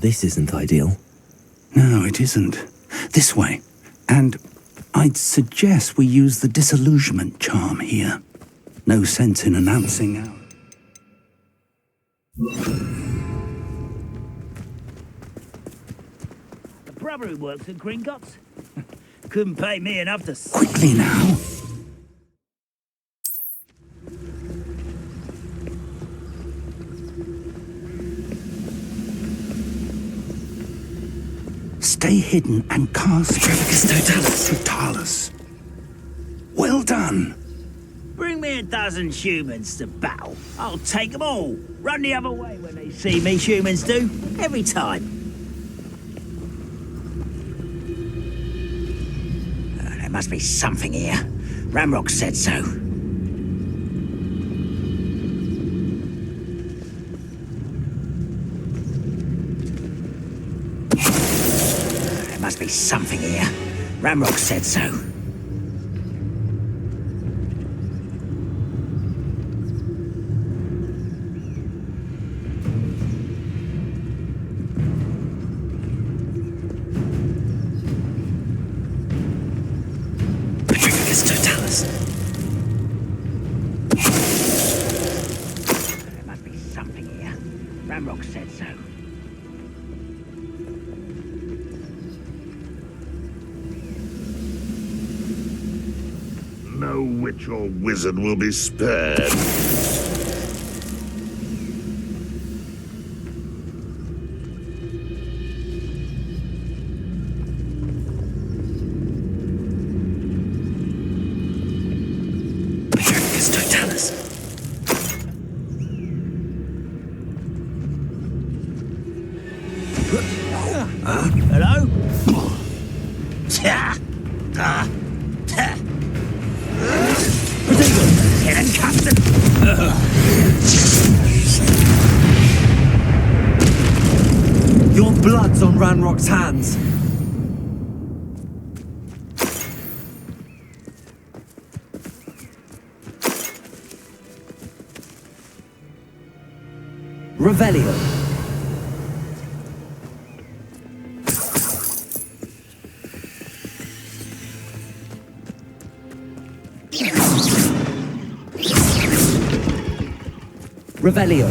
This isn't ideal. No, it isn't. This way. And I'd suggest we use the disillusionment charm here. No sense in announcing our... A brother who works at Gringotts? Couldn't pay me enough to... Quickly now. Stay hidden and cast Totalis. Well done. Bring me a dozen humans to battle. I'll take them all. Run the other way when they see me, humans do. Every time. There must be something here. Ramrock said so. There must be something here. Ramrock said so. Totalis. There must be something here. Ramrock said so. No witch or wizard will be spared. Totalis. Hello? Get it, Captain! Your blood's on Ranrock's hands. Revelio. Revelio.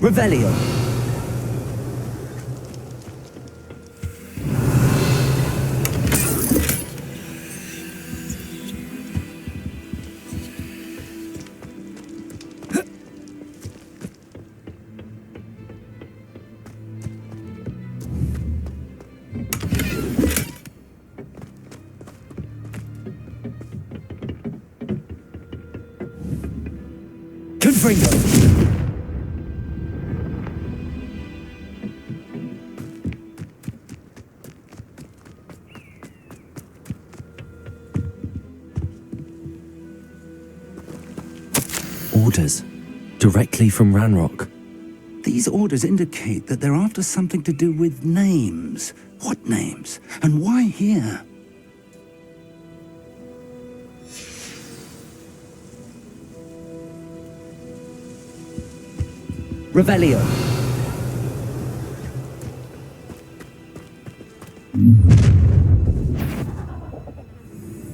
Revelio. Confringo. Orders. Directly from Ranrock. These orders indicate that they're after something to do with names. What names? And why here? Revelio.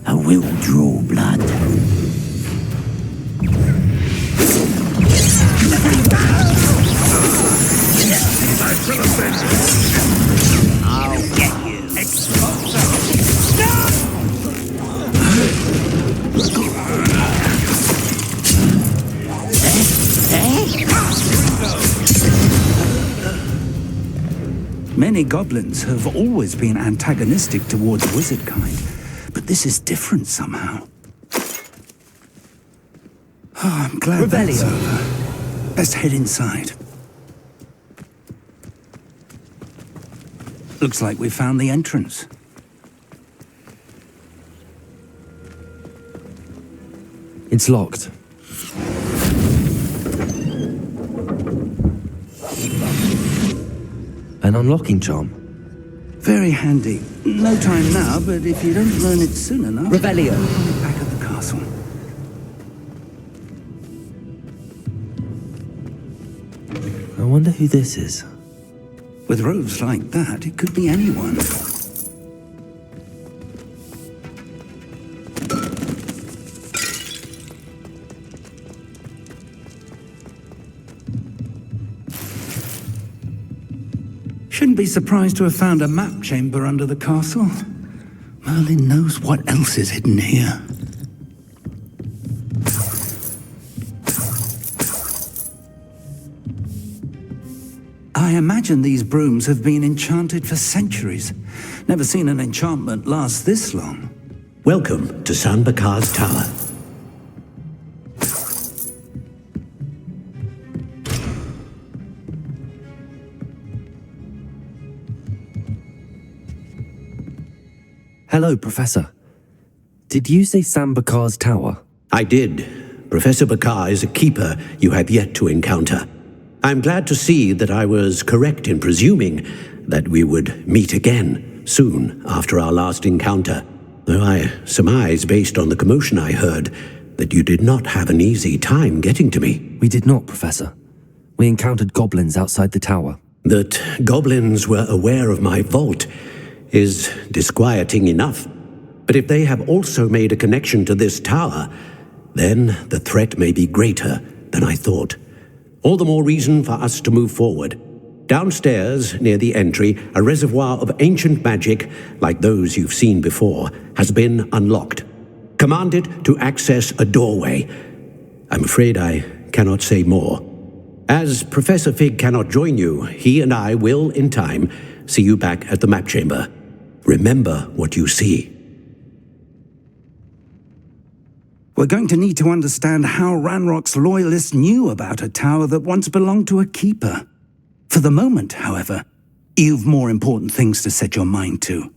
I will draw blood. I'll get you. Many goblins have always been antagonistic towards wizard kind, but this is different somehow. Oh, I'm glad that's over. Let's head inside. Looks like we found the entrance. It's locked. An unlocking charm. Very handy. No time now, but if you don't learn it soon enough... Revelio. Back at the castle. I wonder who this is. With robes like that, it could be anyone. Shouldn't be surprised to have found a map chamber under the castle. Merlin knows what else is hidden here. I imagine these brooms have been enchanted for centuries. Never seen an enchantment last this long. Welcome to San Bakar's Tower. Hello, Professor. Did you say Sam Bakar's tower? I did. Professor Bakar is a keeper you have yet to encounter. I'm glad to see that I was correct in presuming that we would meet again soon after our last encounter, though I surmise, based on the commotion I heard, that you did not have an easy time getting to me. We did not, Professor. We encountered goblins outside the tower. That goblins were aware of my vault is disquieting enough. But if they have also made a connection to this tower, then the threat may be greater than I thought. All the more reason for us to move forward. Downstairs, near the entry, a reservoir of ancient magic, like those you've seen before, has been unlocked. Commanded to access a doorway. I'm afraid I cannot say more. As Professor Fig cannot join you, he and I will, in time, see you back at the map chamber. Remember what you see. We're going to need to understand how Ranrock's loyalists knew about a tower that once belonged to a keeper. For the moment, however, you've more important things to set your mind to.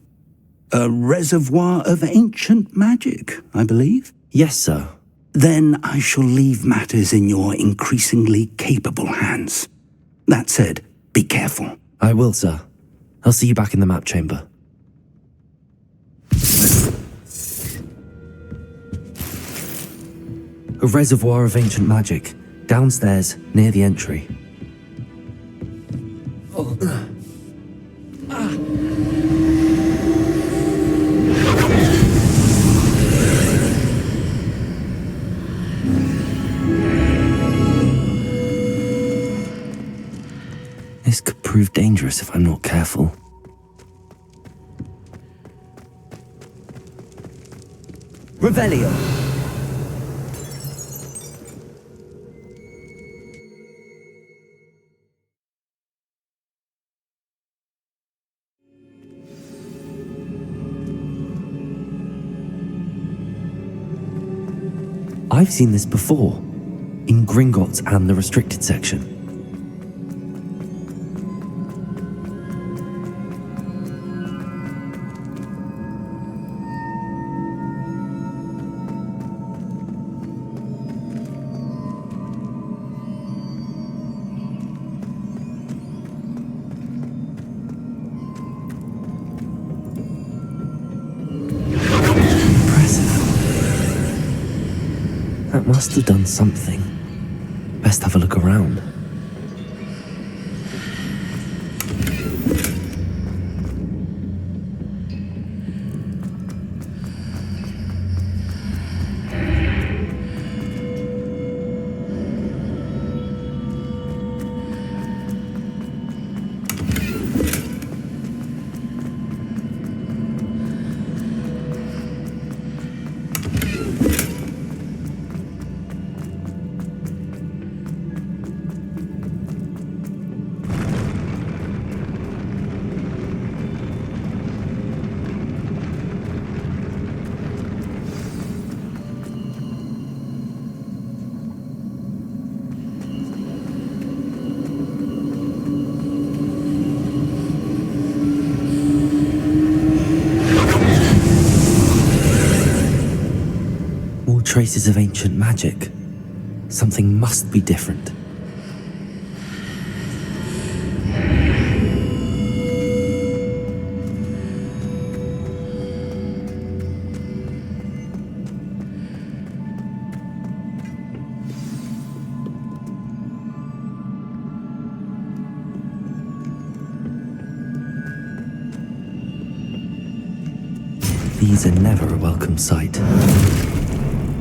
A reservoir of ancient magic, I believe? Yes, sir. Then I shall leave matters in your increasingly capable hands. That said, be careful. I will, sir. I'll see you back in the map chamber. A reservoir of ancient magic, downstairs, near the entry. This could prove dangerous if I'm not careful. Revelio! I've seen this before, in Gringotts and the restricted section. That must have done something. Best have a look around. traces of ancient magic. Something must be different. These are never a welcome sight.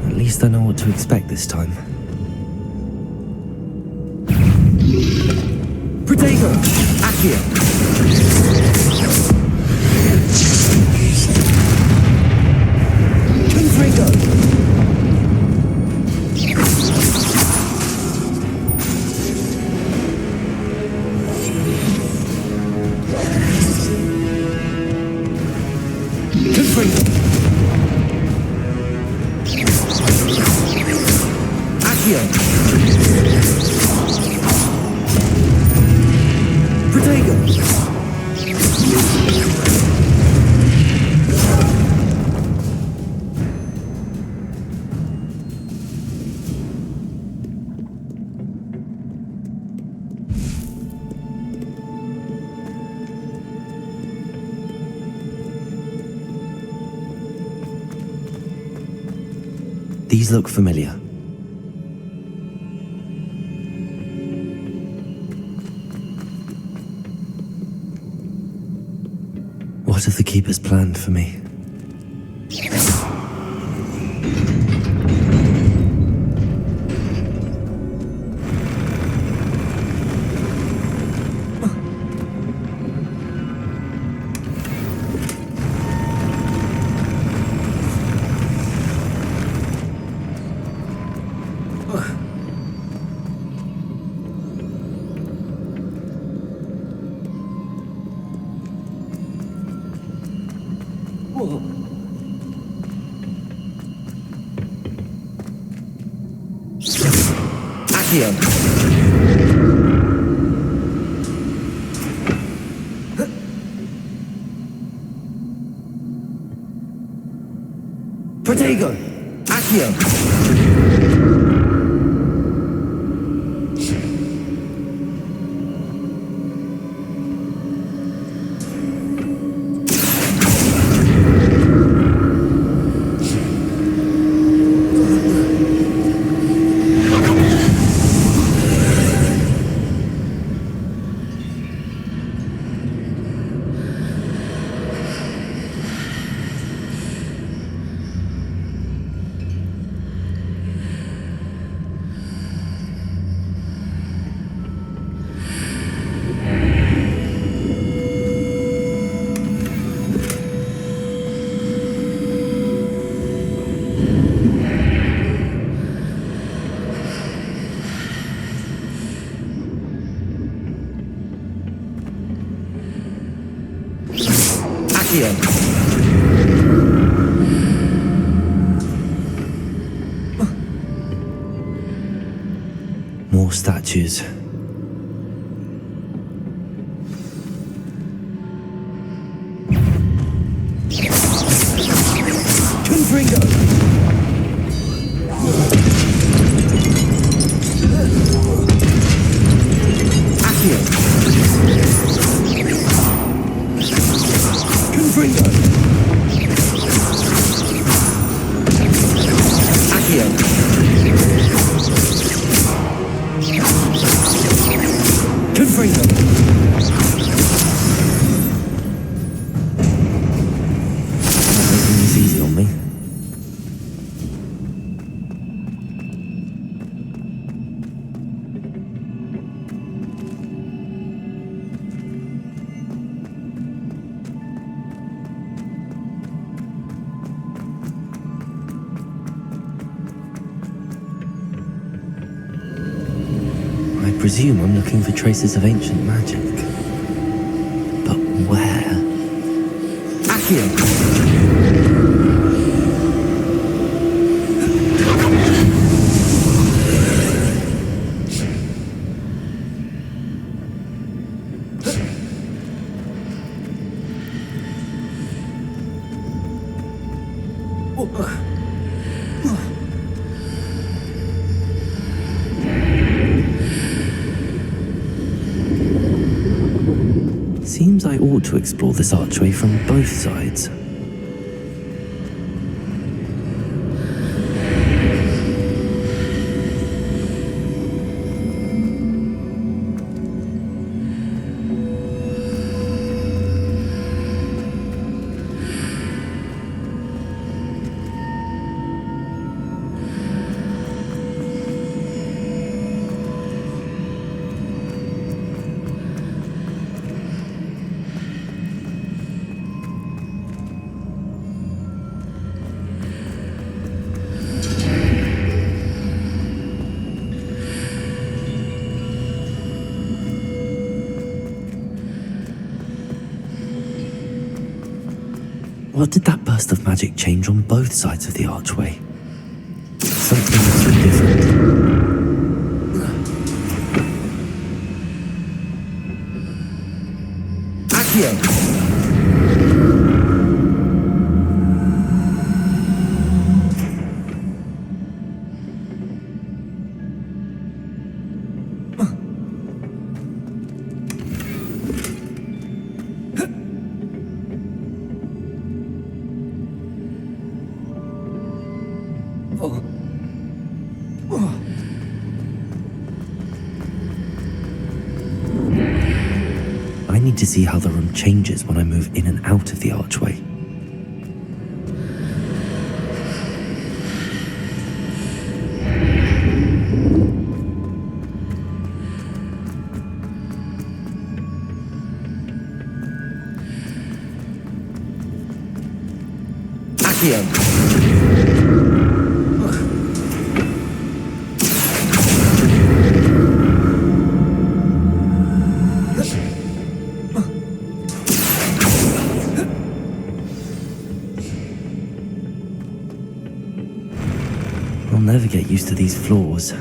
At least I know what to expect this time. Protego! Accio! Confringo! Confringo! Accio! Protego! These look familiar. What have the Keepers planned for me? Accio! Protego! Accio! More statues. Confringo! Accio! Confringo! Accio! Confringo! Making this easy on me. I presume I'm looking for traces of ancient magic. But where? Accio! seems I ought to explore this archway from both sides. What did that burst of magic change on both sides of the archway? Something so different. Accio! I need to see how the room changes when I move in and out of the archway. Accio! I'll never get used to these floors.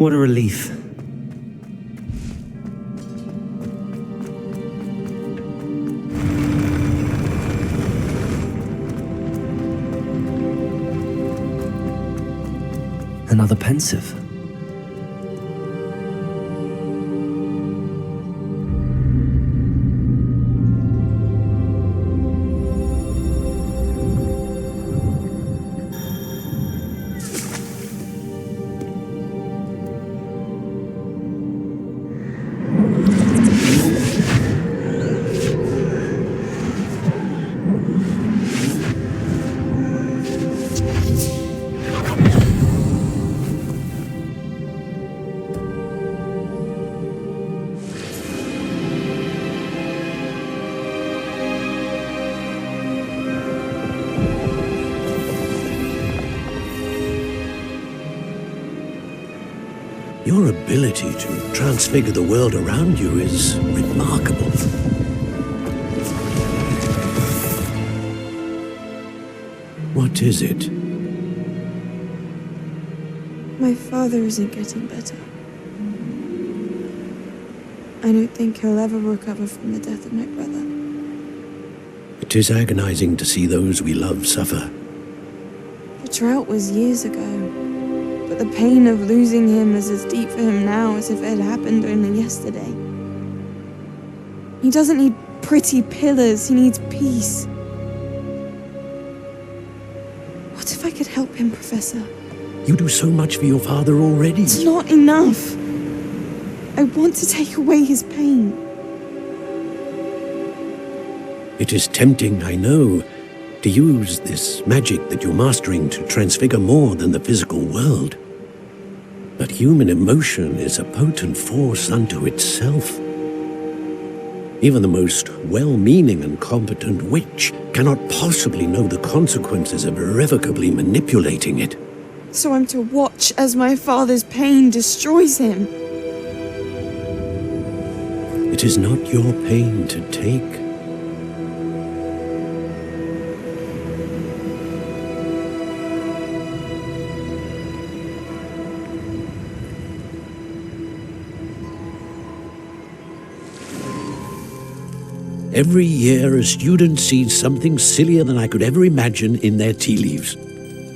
What a relief. Another pensive. Your ability to transfigure the world around you is remarkable. What is it? My father isn't getting better. I don't think he'll ever recover from the death of my brother. It is agonizing to see those we love suffer. The drought was years ago. But the pain of losing him is as deep for him now as if it had happened only yesterday. He doesn't need pretty pillars, he needs peace. What if I could help him, Professor? You do so much for your father already. It's not enough. I want to take away his pain. It is tempting, I know, to use this magic that you're mastering to transfigure more than the physical world. But human emotion is a potent force unto itself. Even the most well-meaning and competent witch cannot possibly know the consequences of irrevocably manipulating it. So I'm to watch as my father's pain destroys him. It is not your pain to take. Every year, a student sees something sillier than I could ever imagine in their tea leaves.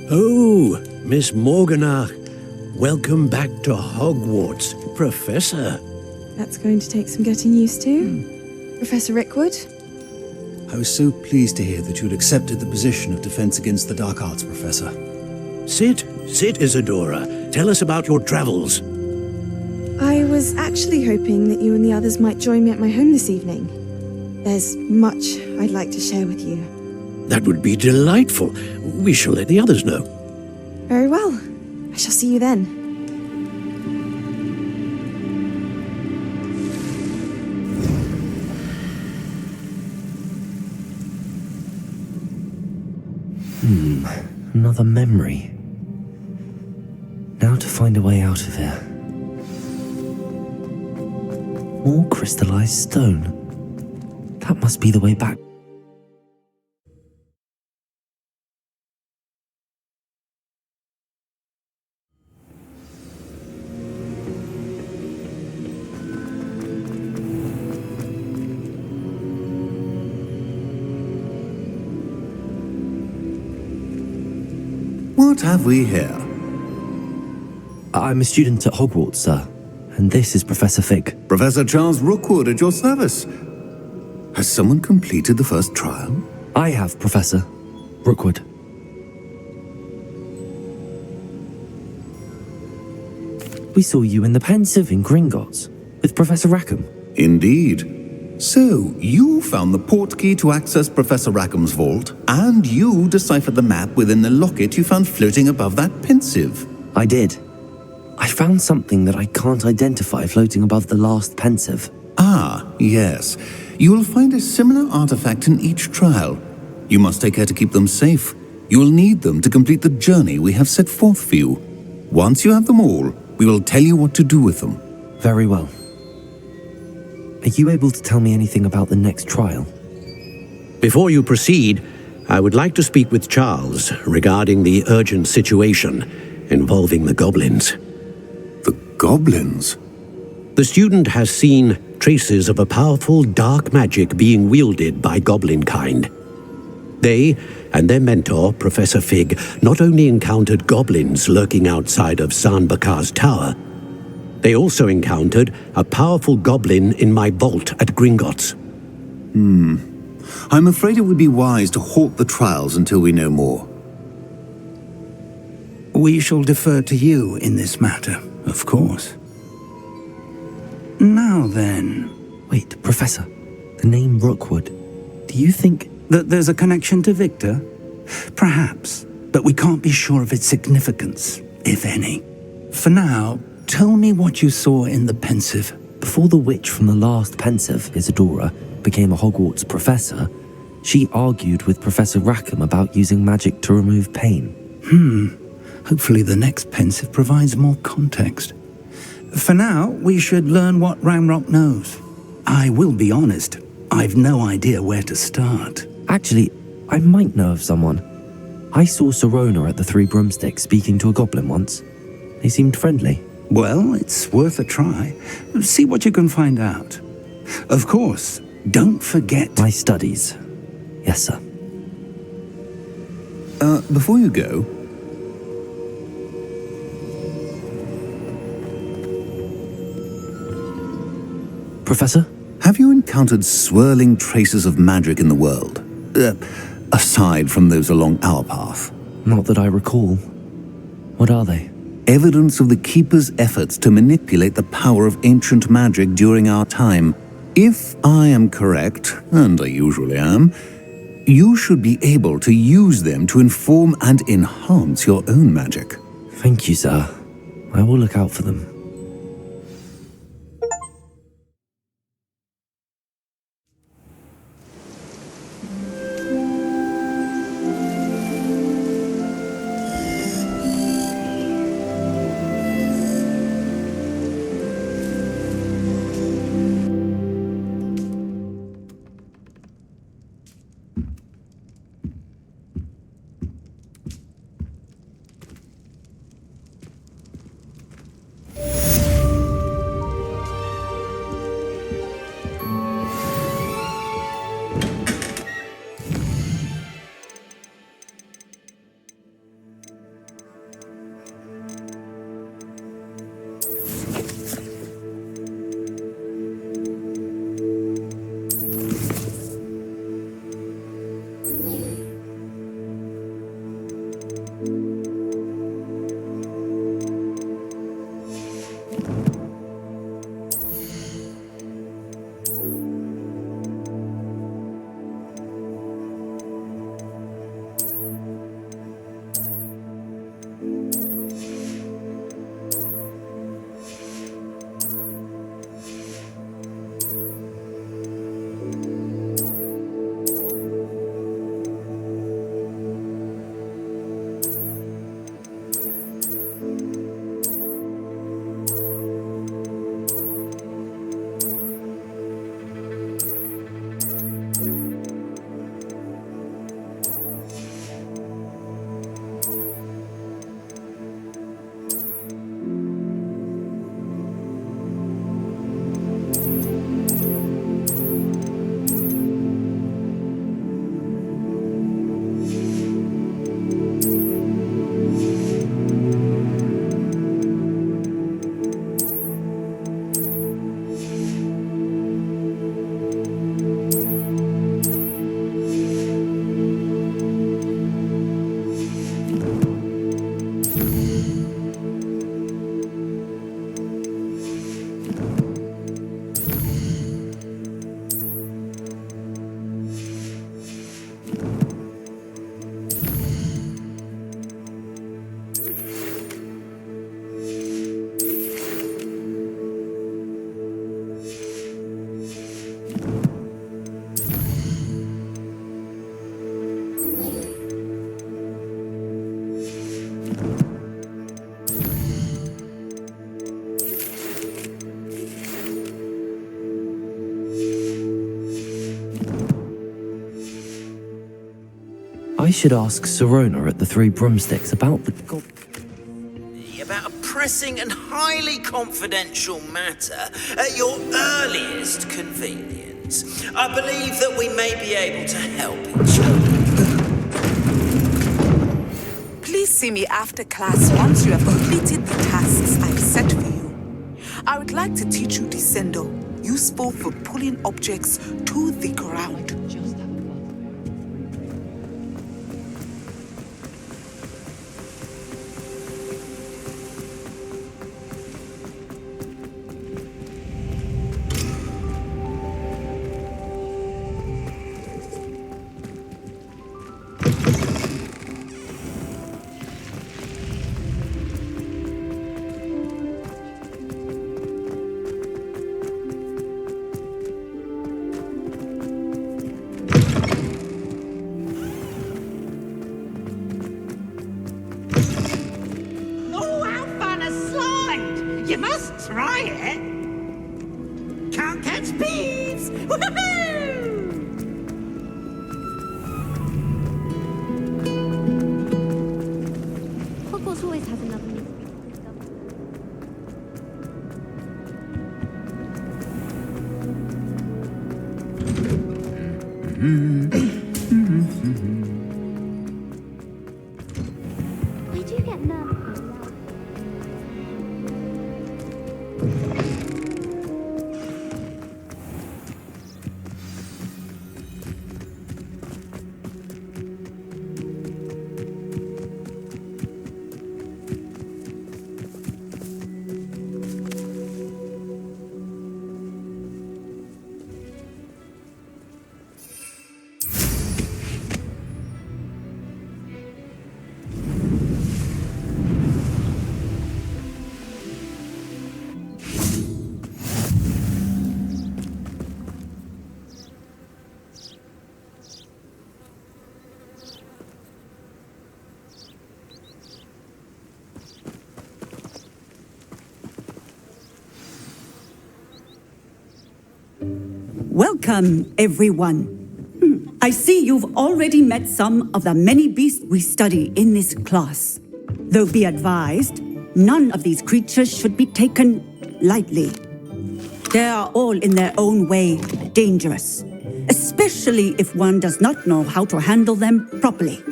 Oh, Miss Morganach, welcome back to Hogwarts, Professor. That's going to take some getting used to. Professor Rickwood? I was so pleased to hear that you had accepted the position of Defense Against the Dark Arts, Professor. Sit, Isadora. Tell us about your travels. I was actually hoping that you and the others might join me at my home this evening. There's much I'd like to share with you. That would be delightful. We shall let the others know. Very well. I shall see you then. Another memory. Now to find a way out of here. More crystallized stone. That must be the way back. What have we here? I'm a student at Hogwarts, sir. And this is Professor Fig. Professor Charles Rookwood at your service. Has someone completed the first trial? I have, Professor Rookwood. We saw you in the Pensive in Gringotts with Professor Rackham. Indeed. So, you found the portkey to access Professor Rackham's vault, and you deciphered the map within the locket you found floating above that Pensive. I did. I found something that I can't identify floating above the last Pensive. Ah, yes. You will find a similar artifact in each trial. You must take care to keep them safe. You will need them to complete the journey we have set forth for you. Once you have them all, we will tell you what to do with them. Very well. Are you able to tell me anything about the next trial? Before you proceed, I would like to speak with Charles regarding the urgent situation involving the goblins. The goblins? The student has seen traces of a powerful dark magic being wielded by goblin kind. They and their mentor, Professor Fig, not only encountered goblins lurking outside of San Bakar's tower, they also encountered a powerful goblin in my vault at Gringotts. I'm afraid it would be wise to halt the trials until we know more. We shall defer to you in this matter, of course. Now then... Wait, Professor. The name Rookwood. Do you think... that there's a connection to Victor? Perhaps, but we can't be sure of its significance, if any. For now, tell me what you saw in the Pensive. Before the witch from the last Pensive, Isadora, became a Hogwarts professor, she argued with Professor Rackham about using magic to remove pain. Hopefully the next Pensive provides more context. For now, we should learn what Ranrock knows. I will be honest, I've no idea where to start. Actually, I might know of someone. I saw Serona at the Three Broomsticks speaking to a goblin once. They seemed friendly. Well, it's worth a try. See what you can find out. Of course, don't forget... My studies. Yes, sir. Before you go... Professor? Have you encountered swirling traces of magic in the world? Aside from those along our path? Not that I recall. What are they? Evidence of the Keeper's efforts to manipulate the power of ancient magic during our time. If I am correct, and I usually am, you should be able to use them to inform and enhance your own magic. Thank you, sir. I will look out for them. I should ask Sirona at the Three Broomsticks about the About a pressing and highly confidential matter at your earliest convenience. I believe that we may be able to help each other. Please see me after class once you have completed the tasks I've set for you. I would like to teach you Descendo, useful for pulling objects to the ground. You must try it. Can't catch bees. Woohoo! Hogwarts always has another music. I do get nervous. Welcome, everyone. I see you've already met some of the many beasts we study in this class. Though be advised, none of these creatures should be taken lightly. They are all in their own way dangerous, especially if one does not know how to handle them properly.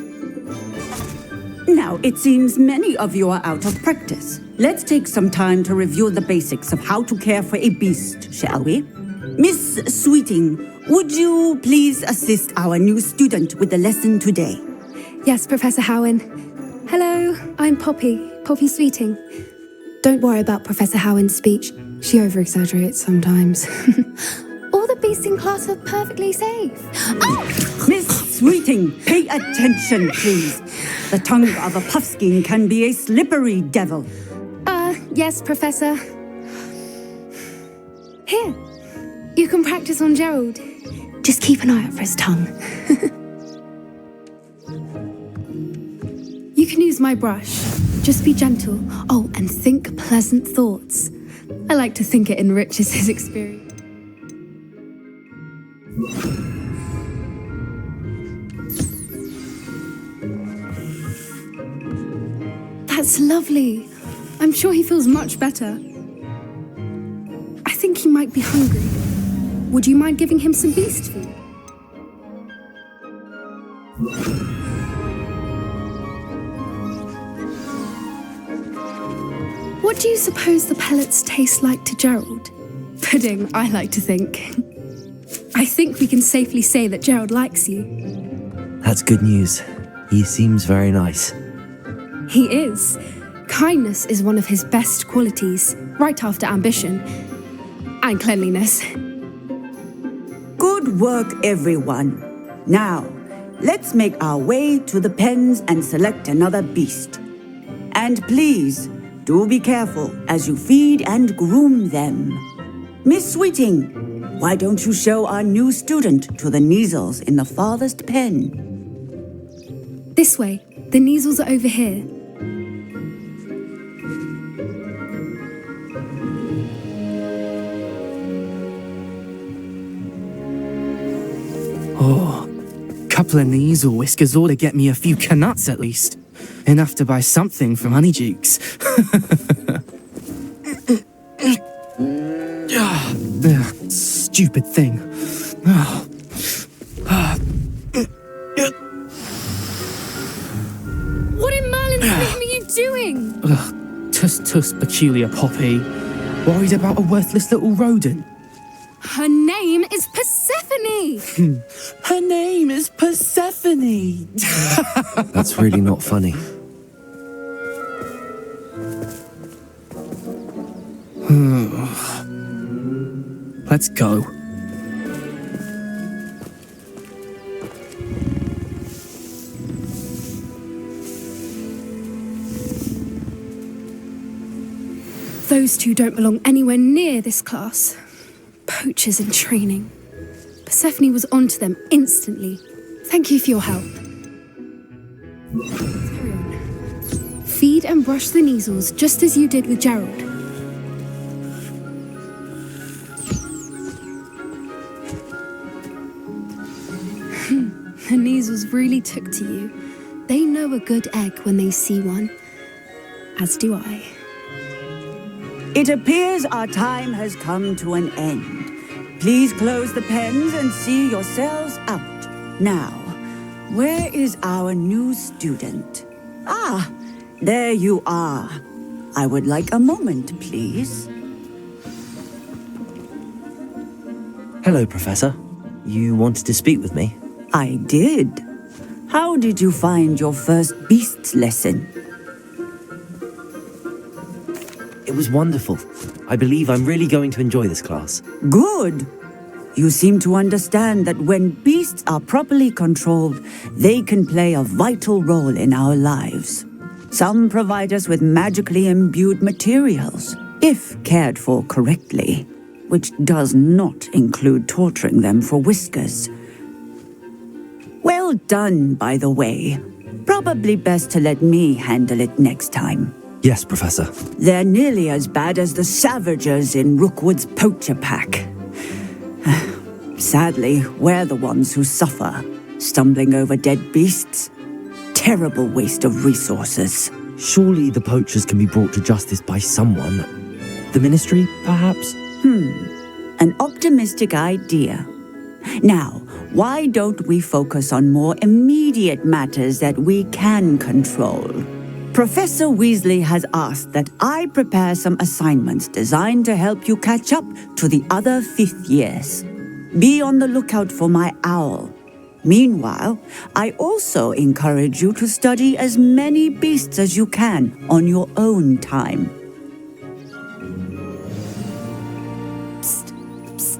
Now, it seems many of you are out of practice. Let's take some time to review the basics of how to care for a beast, shall we? Miss Sweeting, would you please assist our new student with the lesson today? Yes, Professor Howen. Hello, I'm Poppy Sweeting. Don't worry about Professor Howen's speech. She over-exaggerates sometimes. All the beasts in class are perfectly safe. Oh! Miss Sweeting, pay attention, please. The tongue of a puffskein can be a slippery devil. Yes, Professor. Here, you can practice on Gerald. Just keep an eye out for his tongue. You can use my brush. Just be gentle. Oh, and think pleasant thoughts. I like to think it enriches his experience. That's lovely. I'm sure he feels much better. I think he might be hungry. Would you mind giving him some beast food? What do you suppose the pellets taste like to Gerald? Pudding, I like to think. I think we can safely say that Gerald likes you. That's good news. He seems very nice. He is. Kindness is one of his best qualities, right after ambition. And cleanliness. Good work, everyone. Now, let's make our way to the pens and select another beast. And please, do be careful as you feed and groom them. Miss Sweeting, why don't you show our new student to the Neasels in the farthest pen? This way. The Neasels are over here. Oh, couple of Neasel whiskers ought to get me a few canuts at least. Enough to buy something from Honeydukes. Stupid thing. What in Merlin's name are you doing? Tuss, peculiar Poppy. Worried about a worthless little rodent. Her name is Persephone! Her name is Persephone! That's really not funny. Let's go. Those two don't belong anywhere near this class. Poachers in training. Persephone was onto them instantly. Thank you for your help. Carry on. Feed and brush the Neasels just as you did with Gerald. The Neasels really took to you. They know a good egg when they see one. As do I. It appears our time has come to an end. Please close the pens and see yourselves out. Now, where is our new student? Ah, there you are. I would like a moment, please. Hello, Professor. You wanted to speak with me? I did. How did you find your first beasts lesson? It was wonderful. I believe I'm really going to enjoy this class. Good. You seem to understand that when beasts are properly controlled, they can play a vital role in our lives. Some provide us with magically imbued materials, if cared for correctly, which does not include torturing them for whiskers. Well done, by the way. Probably best to let me handle it next time. Yes, Professor. They're nearly as bad as the Savagers in Rookwood's poacher pack. Sadly, we're the ones who suffer, stumbling over dead beasts. Terrible waste of resources. Surely the poachers can be brought to justice by someone. The ministry, perhaps? An optimistic idea. Now, why don't we focus on more immediate matters that we can control? Professor Weasley has asked that I prepare some assignments designed to help you catch up to the other 5th years. Be on the lookout for my owl. Meanwhile, I also encourage you to study as many beasts as you can on your own time. Psst, psst.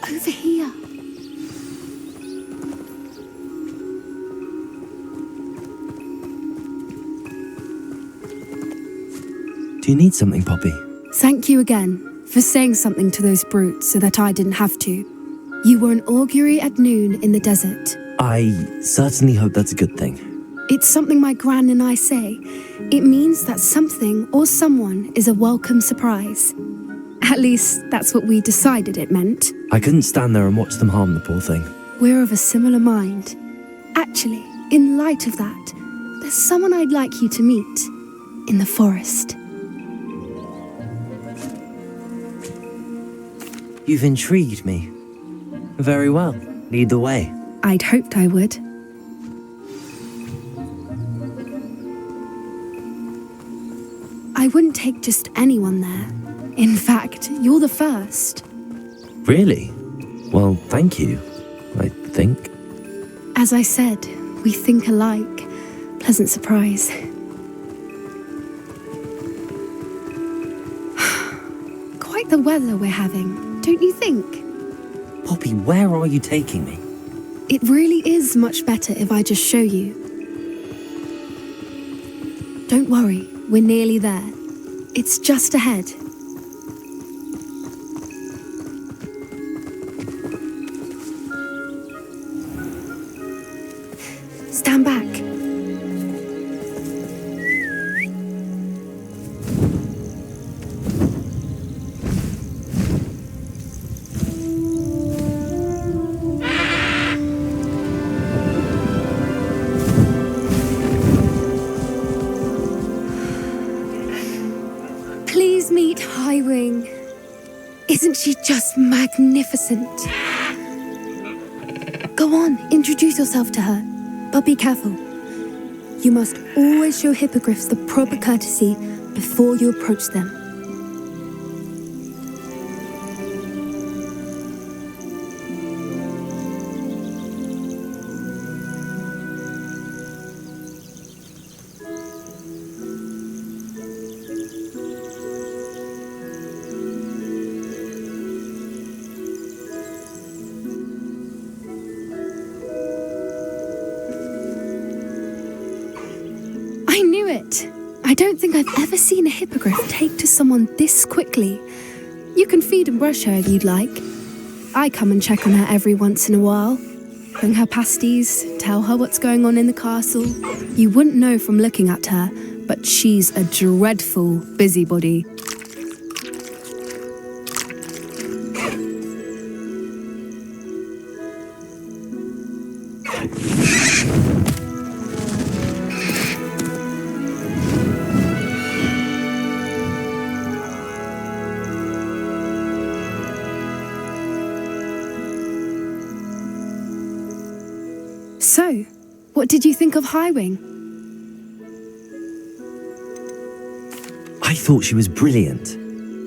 Over here. Do you need something, Poppy? Thank you again for saying something to those brutes so that I didn't have to. You were an augury at noon in the desert. I certainly hope that's a good thing. It's something my gran and I say. It means that something or someone is a welcome surprise. At least, that's what we decided it meant. I couldn't stand there and watch them harm the poor thing. We're of a similar mind. Actually, in light of that, there's someone I'd like you to meet in the forest. You've intrigued me. Very well. Lead the way. I'd hoped I would. I wouldn't take just anyone there. In fact, you're the first. Really? Well, thank you, I think. As I said, we think alike. Pleasant surprise. Quite the weather we're having, don't you think? Poppy, where are you taking me? It really is much better if I just show you. Don't worry, we're nearly there. It's just ahead. Stand back. Please meet Highwing. Isn't she just magnificent? Go on, introduce yourself to her. But be careful. You must always show hippogriffs the proper courtesy before you approach them. I knew it! I don't think I've ever seen a hippogriff take to someone this quickly. You can feed and brush her if you'd like. I come and check on her every once in a while. Bring her pasties, tell her what's going on in the castle. You wouldn't know from looking at her, but she's a dreadful busybody. So, what did you think of Highwing? I thought she was brilliant.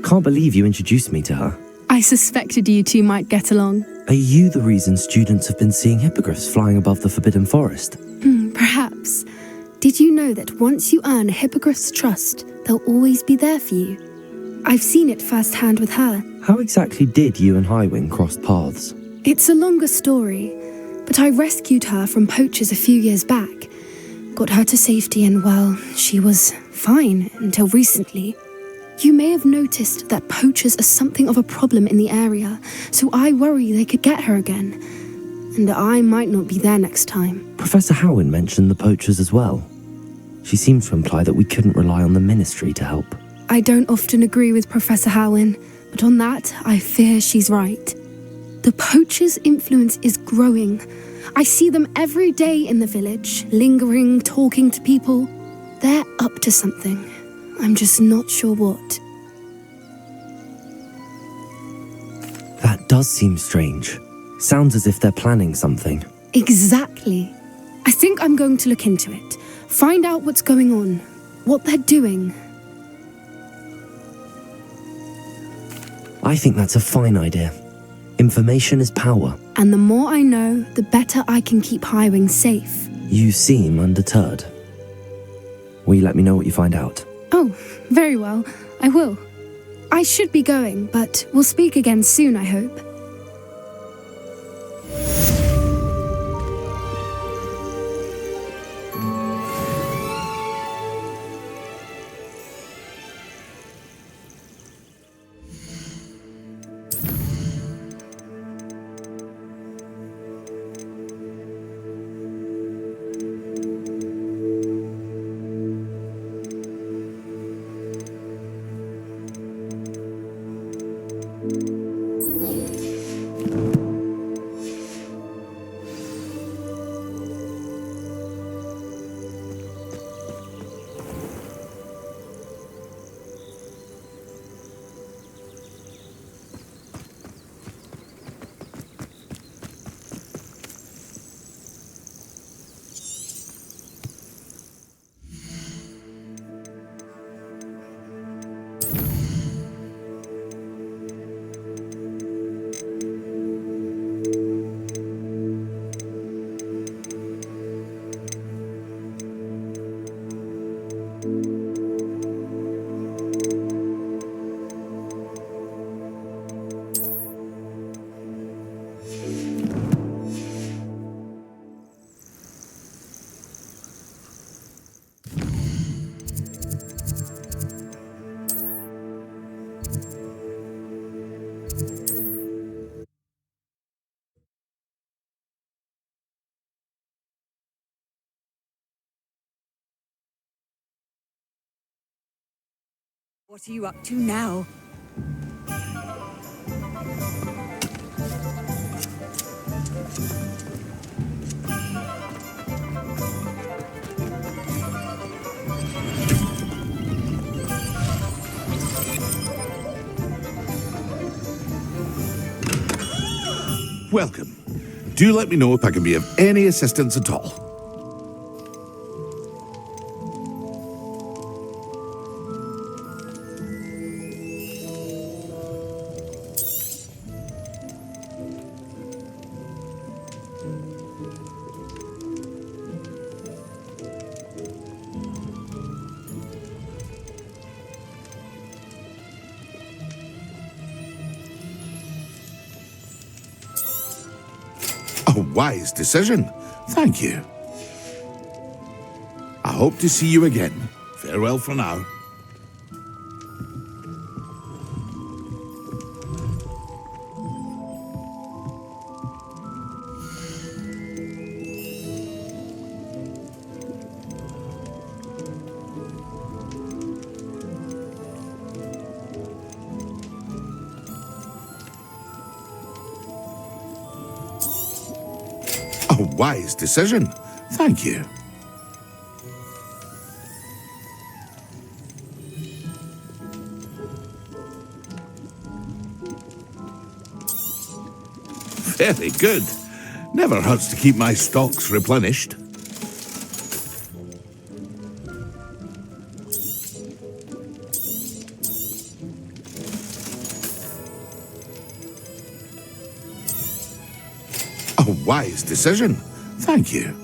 Can't believe you introduced me to her. I suspected you two might get along. Are you the reason students have been seeing hippogriffs flying above the Forbidden Forest? Perhaps. Did you know that once you earn a hippogriff's trust, they'll always be there for you? I've seen it firsthand with her. How exactly did you and Highwing cross paths? It's a longer story, but I rescued her from poachers a few years back. Got her to safety and, well, she was fine until recently. You may have noticed that poachers are something of a problem in the area, so I worry they could get her again. And I might not be there next time. Professor Howin mentioned the poachers as well. She seemed to imply that we couldn't rely on the ministry to help. I don't often agree with Professor Howin, but on that, I fear she's right. The poacher's influence is growing. I see them every day in the village, lingering, talking to people. They're up to something. I'm just not sure what. That does seem strange. Sounds as if they're planning something. Exactly. I think I'm going to look into it. Find out what's going on. What they're doing. I think that's a fine idea. Information is power. And the more I know, the better I can keep Highwing safe. You seem undeterred. Will you let me know what you find out? Oh, very well. I will. I should be going, but we'll speak again soon, I hope. What are you up to now? Welcome. Do let me know if I can be of any assistance at all. A wise decision. Thank you. I hope to see you again. Farewell for now. A wise decision. Thank you. Very good. Never hurts to keep my stocks replenished. A wise decision. Thank you.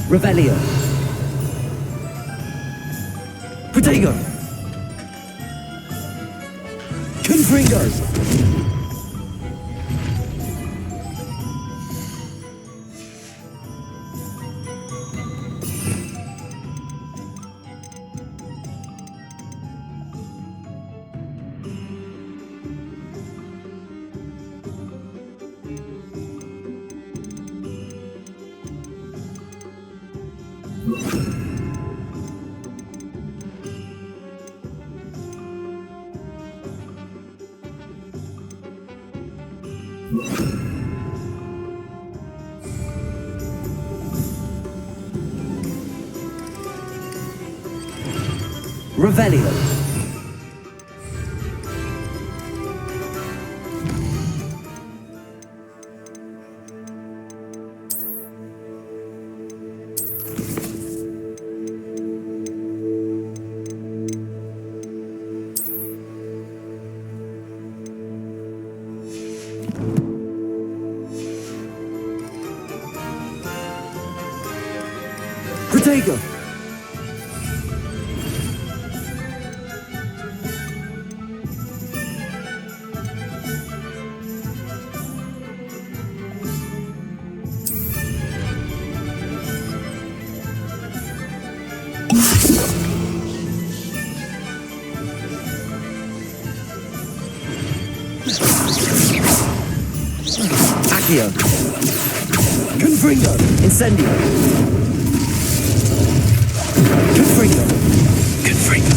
Revelio. Protego. Confringo. Revelio. Protego. Accio. Confringo. Incendio. Confringo. Confringo.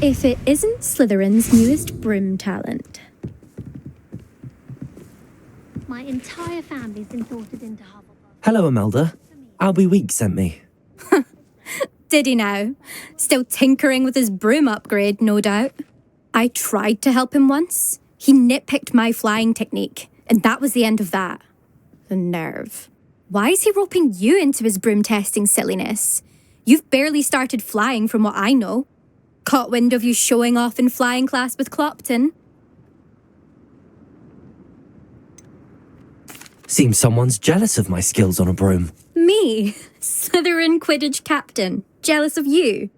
If it isn't Slytherin's newest broom talent. My entire family's been sorted into Hufflepuff. Hello, Imelda. Albie Weeks sent me. Did he now? Still tinkering with his broom upgrade, no doubt. I tried to help him once. He nitpicked my flying technique, and that was the end of that. The nerve. Why is he roping you into his broom testing silliness? You've barely started flying from what I know. Caught wind of you showing off in flying class with Clopton. Seems someone's jealous of my skills on a broom. Me? Slytherin Quidditch captain. Jealous of you?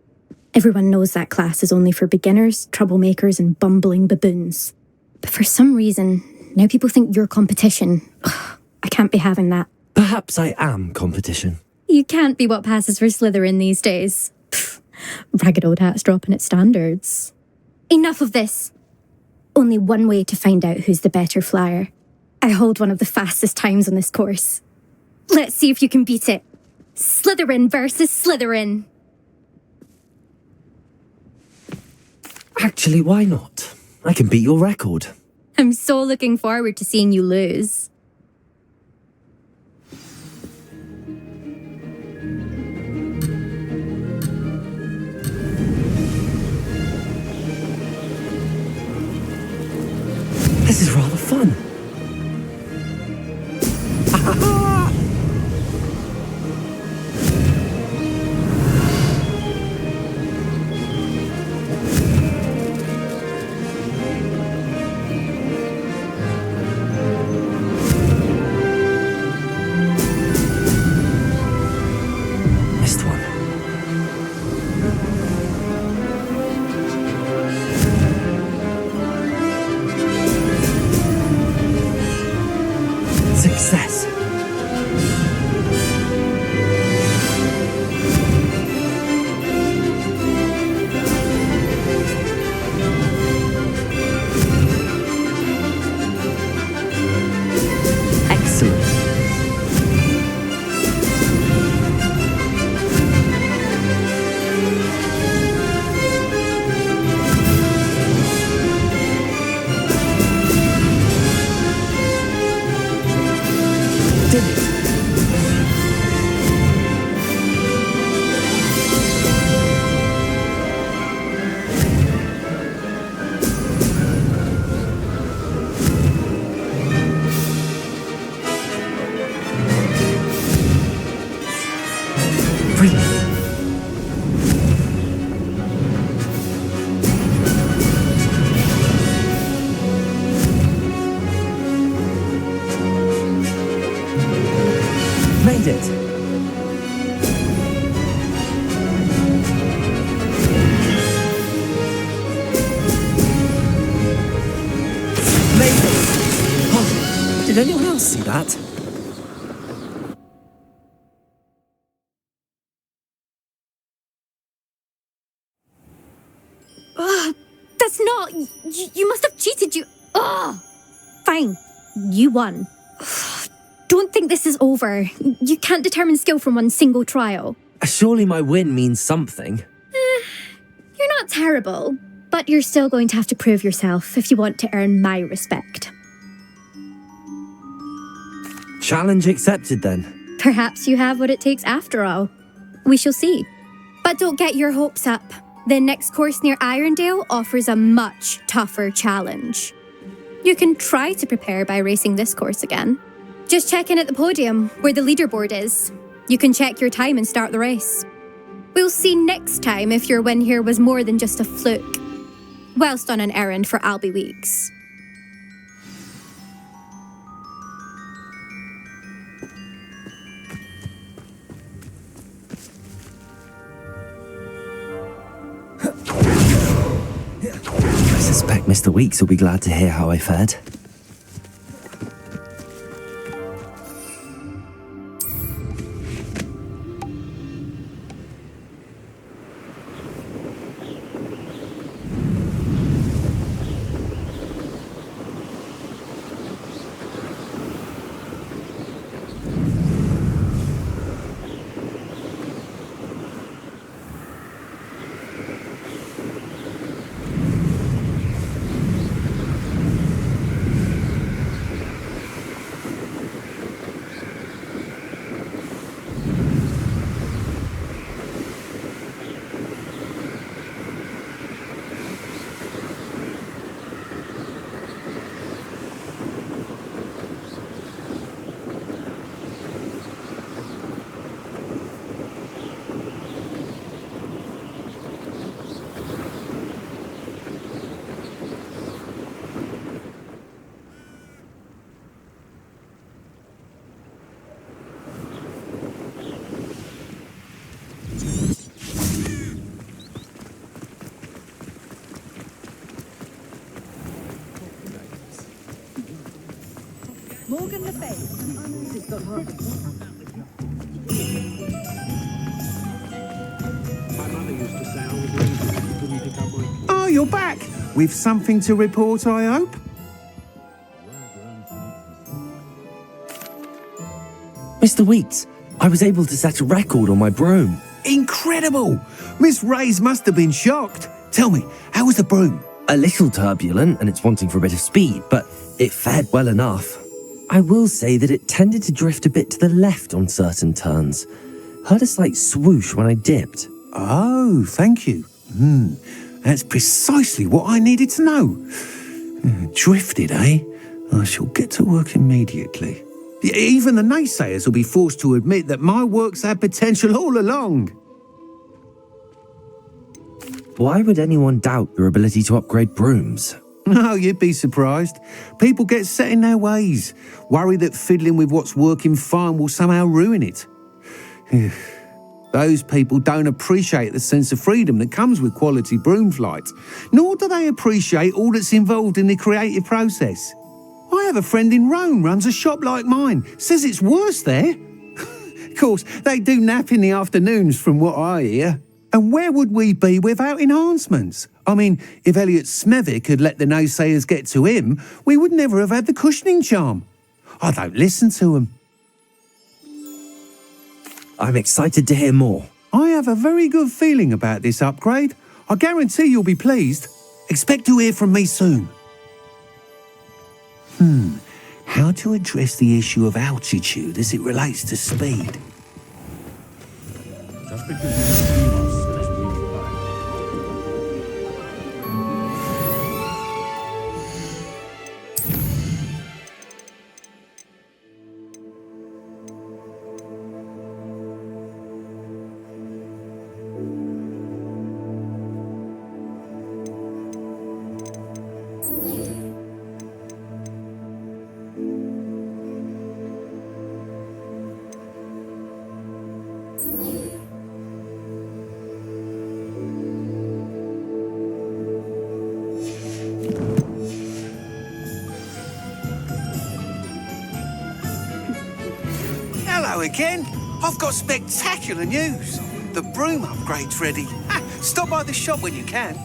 Everyone knows that class is only for beginners, troublemakers, and bumbling baboons. But for some reason, now people think you're competition. Ugh, I can't be having that. Perhaps I am competition. You can't be what passes for Slytherin these days. Pfft, ragged old hat's dropping its standards. Enough of this. Only one way to find out who's the better flyer. I hold one of the fastest times on this course. Let's see if you can beat it. Slytherin versus Slytherin. Actually, why not? I can beat your record. I'm so looking forward to seeing you lose. This is rather fun. Missed one. Success. Excellent. Did it. Brilliant. Made it. Made it. Oh, did anyone else see that? That's not... You must have cheated, you... Ugh! Fine. You won. Don't think this is over. You can't determine skill from one single trial. Surely my win means something. You're not terrible, but you're still going to have to prove yourself if you want to earn my respect. Challenge accepted then. Perhaps you have what it takes after all. We shall see. But don't get your hopes up. The next course near Irondale offers a much tougher challenge. You can try to prepare by racing this course again. Just check in at the podium, where the leaderboard is. You can check your time and start the race. We'll see next time if your win here was more than just a fluke, whilst on an errand for Albie Weeks. I suspect Mr. Weeks will be glad to hear how I fared. Morgan Le Fay has got hot. Oh, you're back! With something to report, I hope? Mr. Weeks, I was able to set a record on my broom. Incredible! Miss Ray's must have been shocked. Tell me, how was the broom? A little turbulent and it's wanting for a bit of speed, but it fared well enough. I will say that it tended to drift a bit to the left on certain turns. Heard a slight swoosh when I dipped. Oh, thank you. That's precisely what I needed to know. Drifted, eh? I shall get to work immediately. Even the naysayers will be forced to admit that my work's had potential all along. Why would anyone doubt your ability to upgrade brooms? No, you'd be surprised. People get set in their ways, worry that fiddling with what's working fine will somehow ruin it. Those people don't appreciate the sense of freedom that comes with quality broom flight, nor do they appreciate all that's involved in the creative process. I have a friend in Rome runs a shop like mine, says it's worse there. Of course, they do nap in the afternoons from what I hear. And where would we be without enhancements? I mean, if Elliot Smethwick had let the naysayers get to him, we would never have had the cushioning charm. I don't listen to them. I'm excited to hear more. I have a very good feeling about this upgrade. I guarantee you'll be pleased. Expect to hear from me soon. How to address the issue of altitude as it relates to speed? Just because you Hello again. I've got spectacular news. The broom upgrade's ready. Stop by the shop when you can.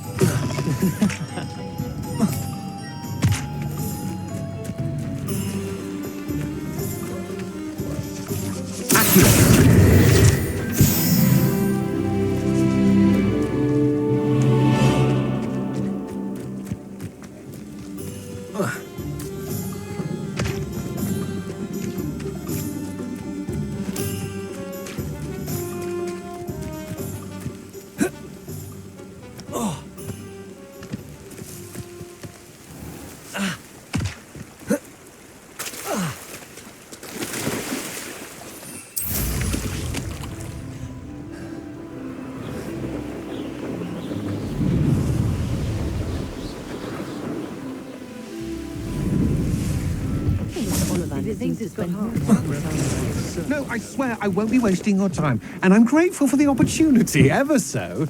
No, I swear I won't be wasting your time, and I'm grateful for the opportunity, ever so.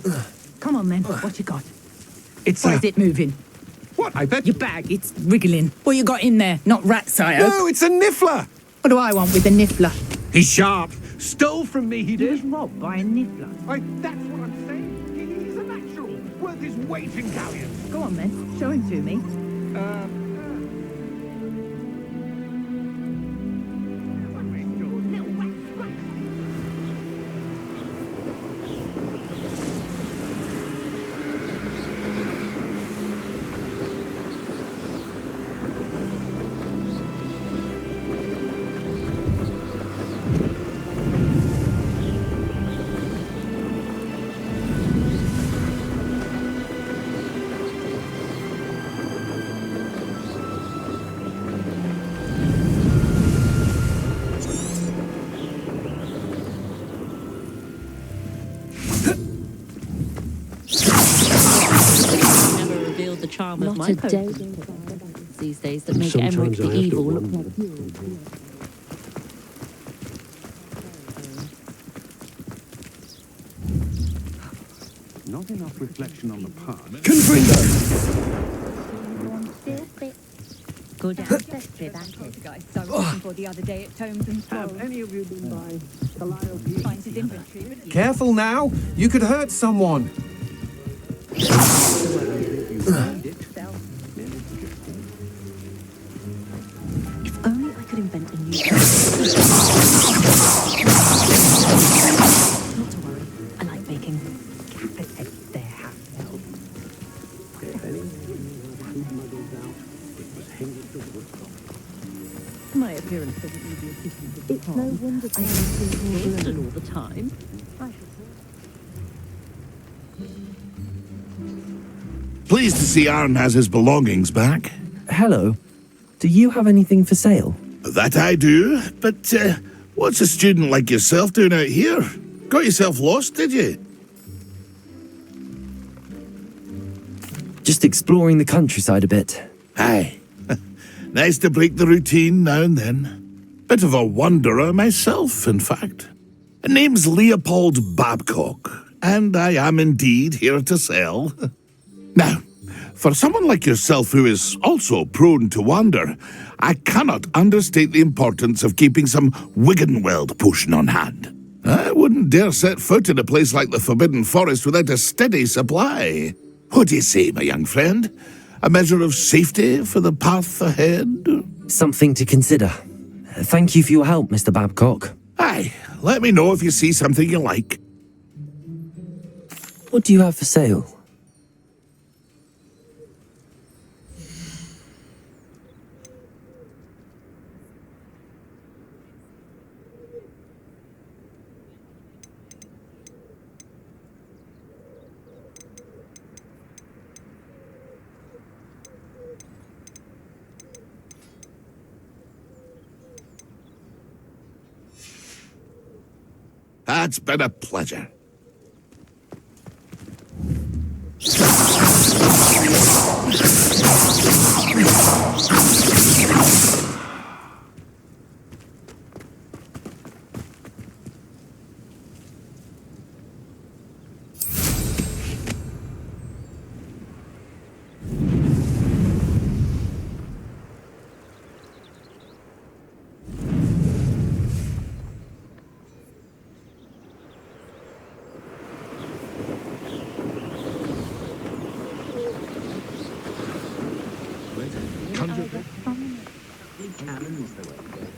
Come on, then. What you got? It's Why is it moving? What, I bet? Your bag, it's wriggling. What you got in there? Not rats, I hope. No, it's a niffler! What do I want with a niffler? He's sharp. Stole from me, he He did. was robbed by a niffler. That's what I'm saying. He's a natural. Worth his weight in galleons. Go on, then. Show him to me. The charm of Not my a day these days that make Emmerich the evil look like Not enough reflection on the past. Confringo! Go down. Guys, so looking for the other day at Tomes and Have any of you been by finds his inventory. Careful now. You could hurt someone. If only I could invent a new. Not to worry. I like baking. appearance doesn't need the assistance of the It's no wonder I see all the time. Pleased to see Aaron has his belongings back. Hello. Do you have anything for sale? That I do, but what's a student like yourself doing out here? Got yourself lost, did you? Just exploring the countryside a bit. Aye. Nice to break the routine now and then. Bit of a wanderer myself, in fact. Name's Leopold Babcock, and I am indeed here to sell. Now, for someone like yourself who is also prone to wander, I cannot understate the importance of keeping some Wiggenweld potion on hand. I wouldn't dare set foot in a place like the Forbidden Forest without a steady supply. What do you say, my young friend? A measure of safety for the path ahead? Something to consider. Thank you for your help, Mr. Babcock. Aye, let me know if you see something you like. What do you have for sale? It's been a pleasure.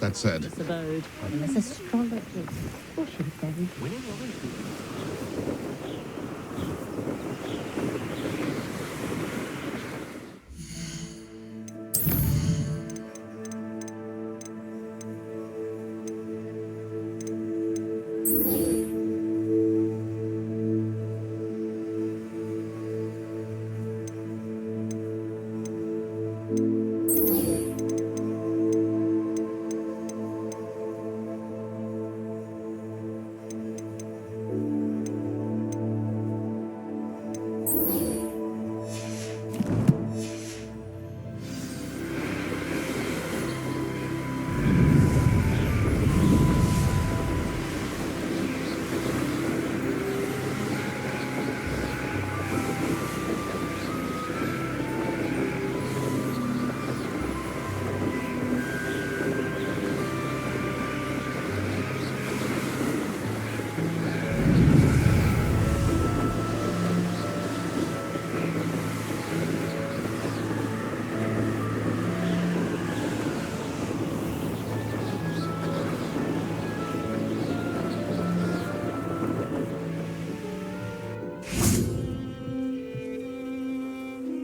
That said, Abode. There's astrologers. Or should it be?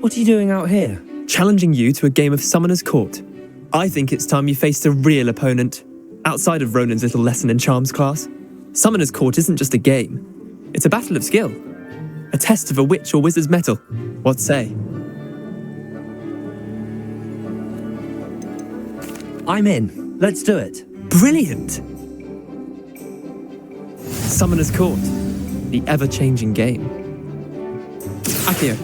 What are you doing out here? Challenging you to a game of Summoner's Court. I think it's time you faced a real opponent, outside of Ronan's little lesson in charms class. Summoner's Court isn't just a game. It's a battle of skill. A test of a witch or wizard's mettle. What say? I'm in. Let's do it. Brilliant! Summoner's Court. The ever-changing game. Akio.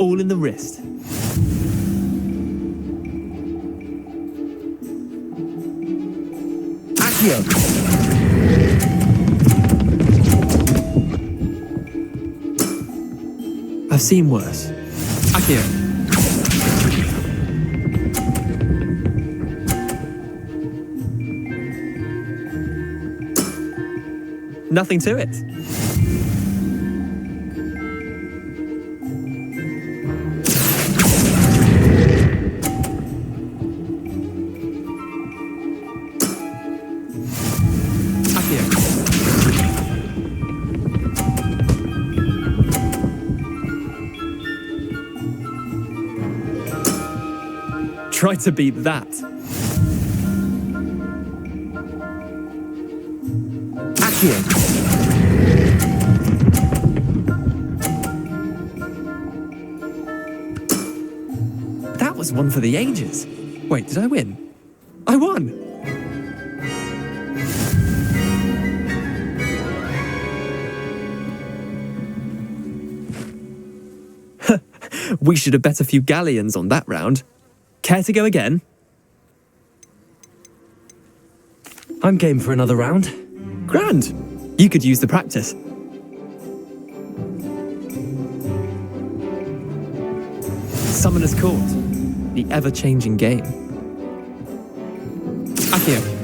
All in the wrist. Akio! I've seen worse. Akio. Nothing to it. Try to beat that. Accio. That was one for the ages. Wait, did I win? I won! We should have bet a few galleons on that round. Care to go again? I'm game for another round. Grand. You could use the practice. Summoner's Court. The ever-changing game. Accio.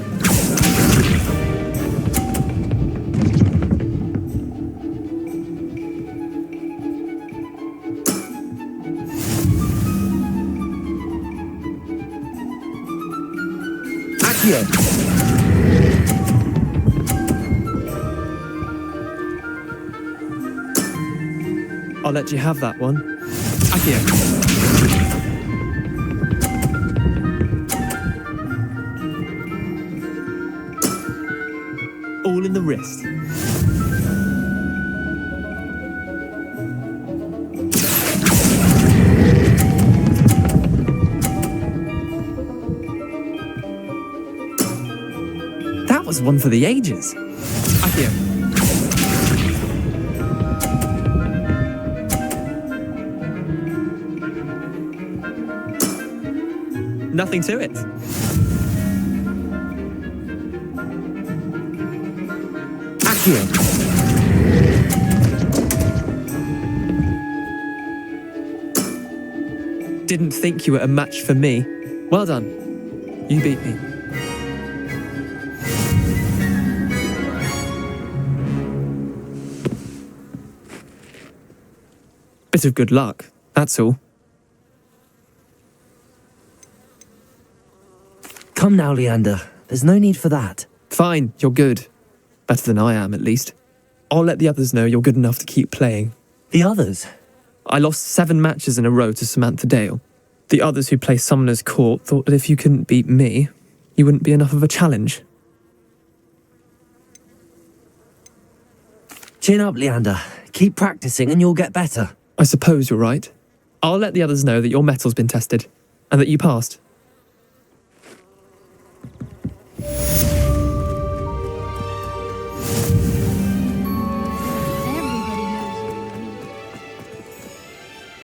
I'll let you have that one. Accio. All in the wrist. That was one for the ages. Accio. Nothing to it. Accio. Didn't think you were a match for me. Well done. You beat me. Bit of good luck, that's all. Come now, Leander. There's no need for that. Fine, you're good. Better than I am, at least. I'll let the others know you're good enough to keep playing. The others? I lost 7 matches in a row to Samantha Dale. The others who play Summoner's Court thought that if you couldn't beat me, you wouldn't be enough of a challenge. Chin up, Leander. Keep practicing and you'll get better. I suppose you're right. I'll let the others know that your metal's been tested, and that you passed.